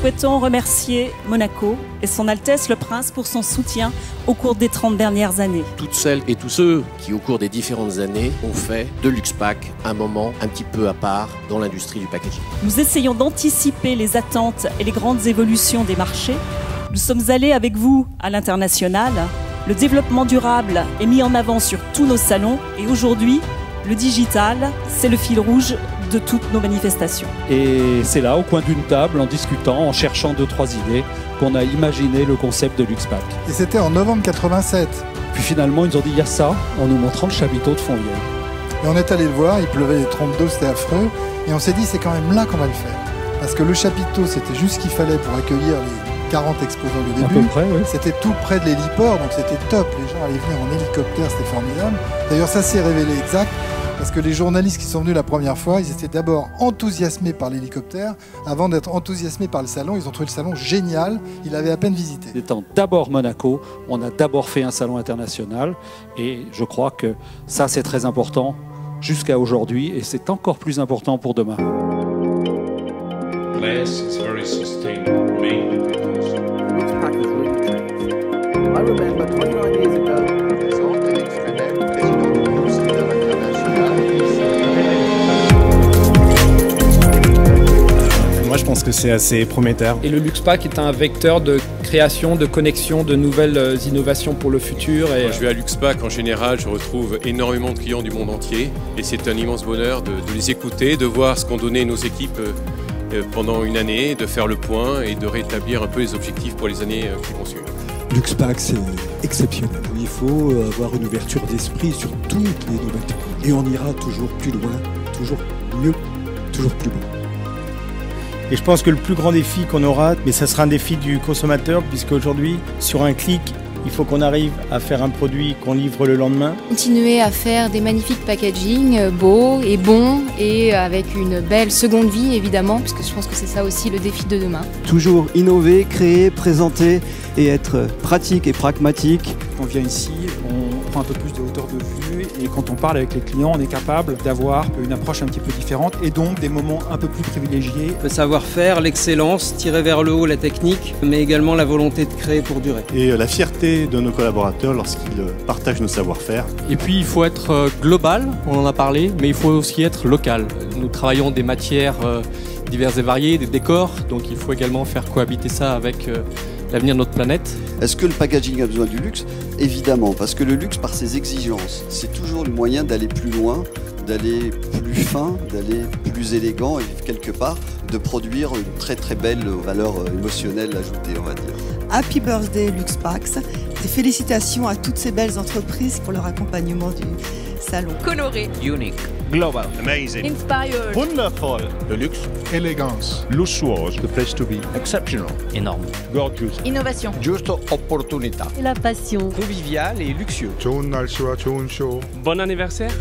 souhaitons remercier Monaco et son Altesse le Prince pour son soutien au cours des 30 dernières années. Toutes celles et tous ceux qui, au cours des différentes années, ont fait de Luxpack un moment un petit peu à part dans l'industrie du packaging. Nous essayons d'anticiper les attentes et les grandes évolutions des marchés. Nous sommes allés avec vous à l'international. Le développement durable est mis en avant sur tous nos salons et aujourd'hui, le digital, c'est le fil rouge de toutes nos manifestations. Et c'est là, au coin d'une table, en discutant, en cherchant 2-3 idées, qu'on a imaginé le concept de Luxpack. Et c'était en novembre 87. Puis finalement, ils nous ont dit, il y a ça, en nous montrant le chapiteau de Fontvieille. Et on est allé le voir, il pleuvait des trompes d'eau, c'était affreux. Et on s'est dit, c'est quand même là qu'on va le faire. Parce que le chapiteau, c'était juste ce qu'il fallait pour accueillir les 40 exposants du début. À peu près, oui. C'était tout près de l'héliport, donc c'était top. Les gens allaient venir en hélicoptère, c'était formidable. D'ailleurs, ça s'est révélé exact. Parce que les journalistes qui sont venus la première fois, ils étaient d'abord enthousiasmés par l'hélicoptère, avant d'être enthousiasmés par le salon. Ils ont trouvé le salon génial, ils l'avaient à peine visité. Étant d'abord Monaco, on a d'abord fait un salon international, et je crois que ça c'est très important jusqu'à aujourd'hui, et c'est encore plus important pour demain. Glass is very sustainable, mainly because Luxpack has really changed. I remember 29 years ago. Moi, je pense que c'est assez prometteur. Et le Luxpack est un vecteur de création, de connexion, de nouvelles innovations pour le futur. Quand je vais à Luxpack, en général, je retrouve énormément de clients du monde entier. Et c'est un immense bonheur de les écouter, de voir ce qu'ont donné nos équipes pendant une année, de faire le point et de rétablir un peu les objectifs pour les années qui vont suivre. Luxpack, c'est exceptionnel. Il faut avoir une ouverture d'esprit sur toutes les nouveautés. Et on ira toujours plus loin, toujours mieux, toujours plus beau. Et je pense que le plus grand défi qu'on aura, mais ça sera un défi du consommateur, puisque aujourd'hui, sur un clic, il faut qu'on arrive à faire un produit qu'on livre le lendemain. Continuer à faire des magnifiques packaging, beaux et bons, et avec une belle seconde vie évidemment, puisque je pense que c'est ça aussi le défi de demain. Toujours innover, créer, présenter et être pratique et pragmatique. Quand on vient ici, on prend un peu plus de hauteur de vue et quand on parle avec les clients, on est capable d'avoir une approche un petit peu différente et donc des moments un peu plus privilégiés. Le savoir-faire, l'excellence, tirer vers le haut la technique, mais également la volonté de créer pour durer. Et la fierté de nos collaborateurs lorsqu'ils partagent nos savoir-faire. Et puis il faut être global, on en a parlé, mais il faut aussi être local. Nous travaillons des matières diverses et variées, des décors, donc il faut également faire cohabiter ça avec l'avenir de notre planète. Est-ce que le packaging a besoin du luxe? Évidemment, parce que le luxe, par ses exigences, c'est toujours le moyen d'aller plus loin, d'aller plus fin, d'aller plus élégant et quelque part de produire une très très belle valeur émotionnelle ajoutée, on va dire. Happy birthday Luxpack, et félicitations à toutes ces belles entreprises pour leur accompagnement du salon. Coloré, unique, global, amazing, inspired, wonderful, de luxe, élégance, luxueuse, the place to be, exceptional, énorme, gorgeous, innovation, juste opportunità, et la passion, convivial et luxueux. 좋은 날씨와 좋은 쇼. Bon anniversaire.